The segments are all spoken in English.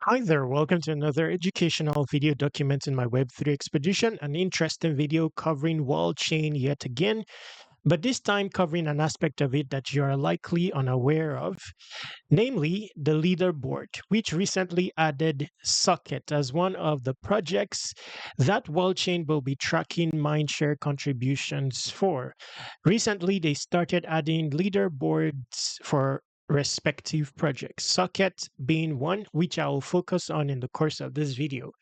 Hi there, welcome to another educational video documenting my Web3 expedition, an interesting video covering Wallchain yet again, but this time covering an aspect of it that you are likely unaware of, namely the leaderboard, which recently added Socket as one of the projects that Wallchain will be tracking mindshare contributions for. Recently, they started adding leaderboards for respective projects, Socket being one, which I will focus on in the course of this video.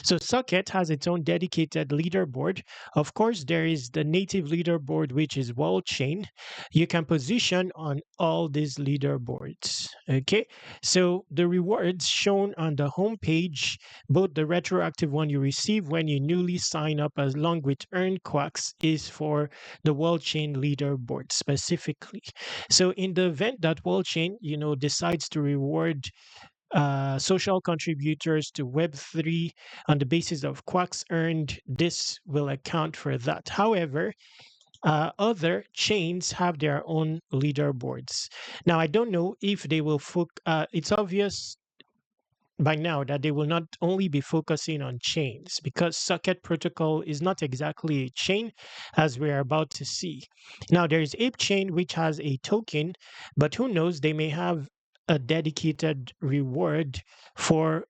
So Socket has its own dedicated leaderboard. Of course, there is the native leaderboard, which is Wallchain. You can position on all these leaderboards. Okay, so the rewards shown on the homepage, both the retroactive one you receive when you newly sign up, along with earned quacks, is for the Wallchain leaderboard specifically. So in the event that Wallchain, decides to reward social contributors to Web3 on the basis of quacks earned, this will account for that. However, other chains have their own leaderboards. Now, I don't know if they will. It's obvious by now that they will not only be focusing on chains because Socket Protocol is not exactly a chain, as we're about to see. Now, there's Ape Chain, which has a token, but who knows, they may have a dedicated reward for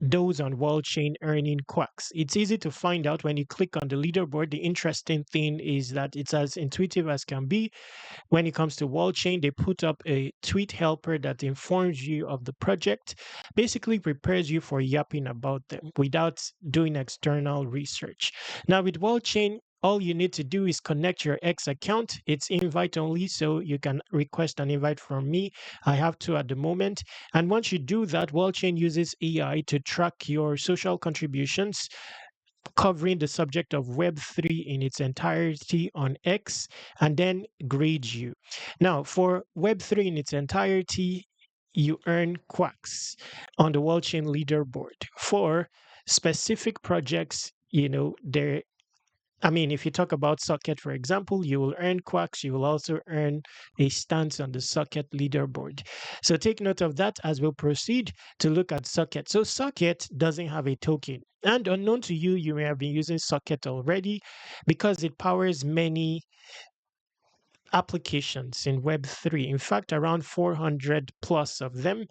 those on Wallchain earning quacks. It's easy to find out when you click on the leaderboard. The interesting thing is that it's as intuitive as can be. When it comes to Wallchain, they put up a tweet helper that informs you of the project, basically prepares you for yapping about them without doing external research. Now, with Wallchain, all you need to do is connect your X account. It's invite only, so you can request an invite from me. I have two at the moment. And once you do that, Wallchain uses AI to track your social contributions, covering the subject of Web3 in its entirety on X, and then grade you. Now, for Web3 in its entirety, you earn quacks on the Wallchain leaderboard. For specific projects, there if you talk about Socket, for example, you will earn quacks. You will also earn a stance on the Socket leaderboard. So take note of that as we'll proceed to look at Socket. So Socket doesn't have a token. And unknown to you, you may have been using Socket already because it powers many applications in Web3. In fact, around 400 plus of them.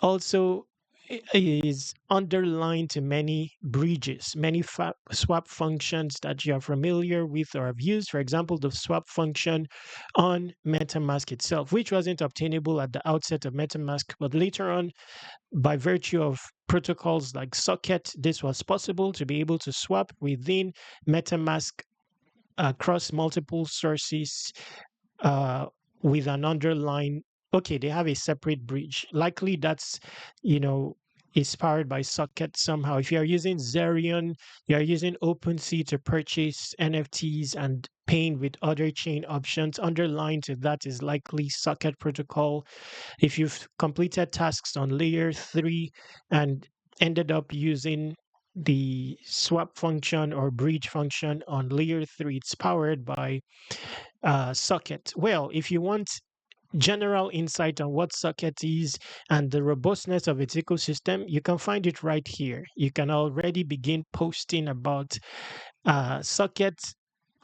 Also, is underlined to many bridges, many swap functions that you are familiar with or have used. For example, the swap function on MetaMask itself, which wasn't obtainable at the outset of MetaMask, but later on, by virtue of protocols like Socket, this was possible to be able to swap within MetaMask across multiple sources uh, with an underlying. Okay, they have a separate bridge. Likely that's, you know, is powered by Socket somehow. If you are using Zerion, you are using OpenSea to purchase NFTs and paying with other chain options. Underlying to that is likely Socket protocol. If you've completed tasks on layer 3 and ended up using the swap function or bridge function on layer 3, it's powered by Socket. Well, if you want general insight on what Socket is and the robustness of its ecosystem, you can find it right here. You can already begin posting about Socket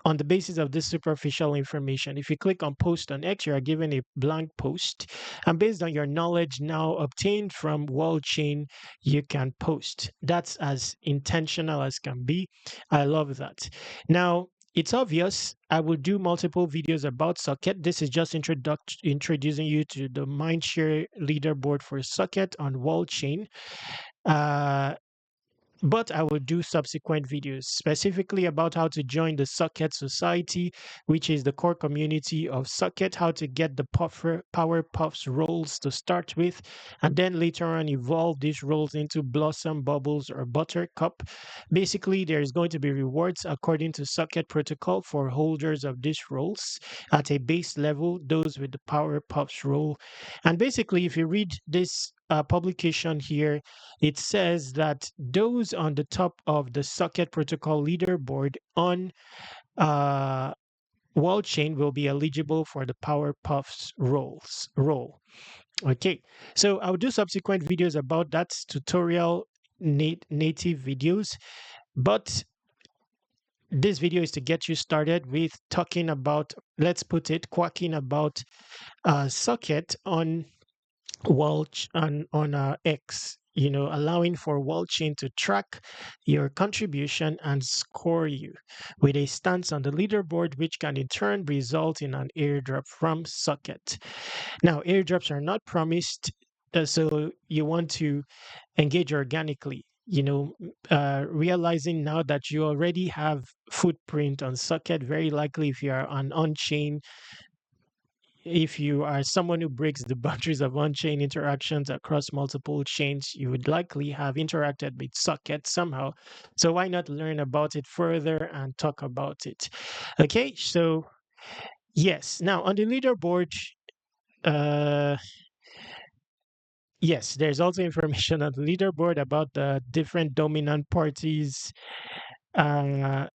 on the basis of this superficial information. If you click on post on X, you are given a blank post. And based on your knowledge now obtained from Wallchain, you can post. That's as intentional as can be. I love that. Now, it's obvious I will do multiple videos about Socket. This is just introducing you to the Mindshare leaderboard for Socket on Wallchain. Uh, but I will do subsequent videos specifically about how to join the Socket Society, which is the core community of Socket, how to get the Power Puffs roles to start with, and then later on evolve these roles into Blossom, Bubbles, or Buttercup. Basically, there is going to be rewards according to Socket protocol for holders of these roles at a base level, those with the Power Puffs role. And basically, if you read this publication here, it says that those on the top of the Socket protocol leaderboard on uh, Wallchain will be eligible for the Power Puffs role. Okay, so I'll do subsequent videos about that tutorial native videos, but this video is to get you started with talking about, let's put it, quacking about socket on on X, allowing for Wallchain to track your contribution and score you with a stance on the leaderboard, which can in turn result in an airdrop from socket. Now, airdrops are not promised, so you want to engage organically. Realizing now that you already have footprint on socket, very likely if you are on chain, if you are someone who breaks the boundaries of on-chain interactions across multiple chains, you would likely have interacted with socket somehow. So why not learn about it further and talk about it? Okay, so yes, now on the leaderboard, uh, yes, there's also information on the leaderboard about the different dominant parties. Uh,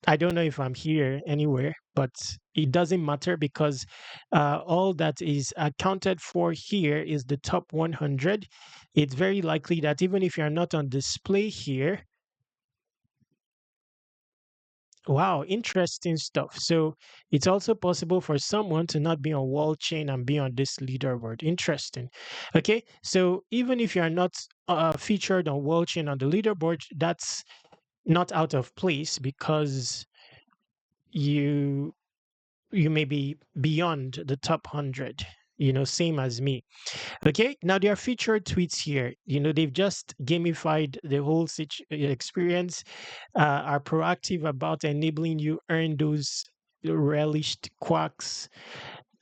I don't know if I'm here anywhere, but it doesn't matter because all that is accounted for here is the top 100. It's very likely that even if you're not on display here, wow, interesting stuff. So it's also possible for someone to not be on Wallchain and be on this leaderboard. Interesting. Okay, so even if you're not featured on Wallchain on the leaderboard, that's not out of place because you you may be beyond the top 100, same as me. Okay, now there are featured tweets here. They've just gamified the whole experience, are proactive about enabling you earn those relished quacks.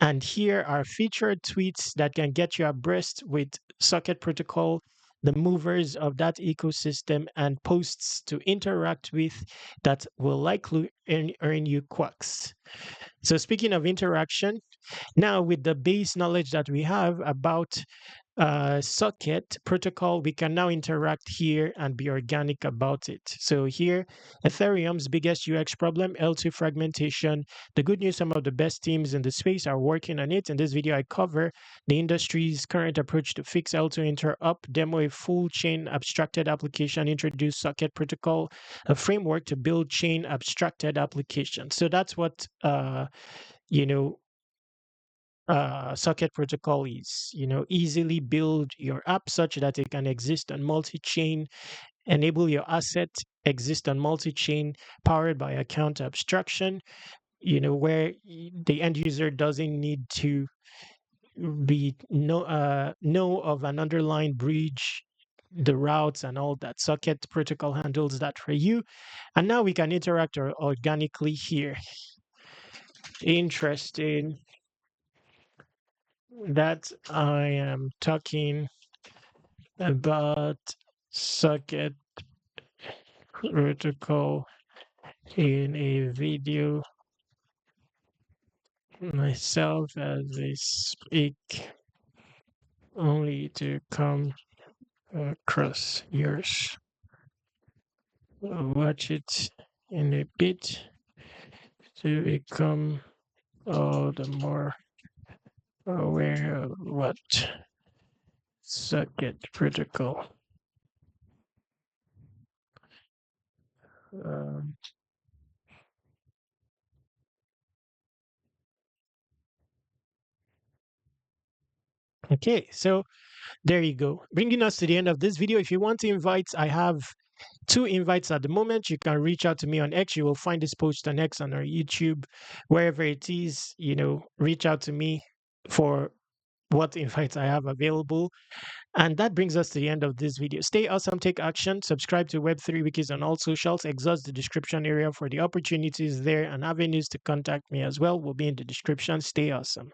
And here are featured tweets that can get you abreast with socket protocol, the movers of that ecosystem, and posts to interact with that will likely earn you quacks. So speaking of interaction, now with the base knowledge that we have about socket protocol, we can now interact here and be organic about it. So here, Ethereum's biggest UX problem, L2 fragmentation. The good news, some of the best teams in the space are working on it. In this video, I cover the industry's current approach to fix L2 interop, demo a full chain abstracted application, introduce socket protocol, a framework to build chain abstracted applications. So that's what you know socket protocol is. Easily build your app such that it can exist on multi-chain, enable your asset exist on multi-chain, powered by account abstraction, where the end user doesn't need to be know of an underlying bridge, the routes and all that. Socket protocol handles that for you, and now we can interact organically here. Interesting that I am talking about socket protocol in a video myself as I speak, only to come across yours. I'll watch it in a bit to become all the more aware of what socket protocol um, okay, so there you go. Bringing us to the end of this video. If you want to invite, I have 2 invites at the moment. You can reach out to me on X. You will find this post on X, on our YouTube, wherever it is. Reach out to me for what invites I have available. And that brings us to the end of this video. Stay awesome, take action, subscribe to Web3 Wikis on all socials, exhaust the description area for the opportunities there, and avenues to contact me as well will be in the description. Stay awesome.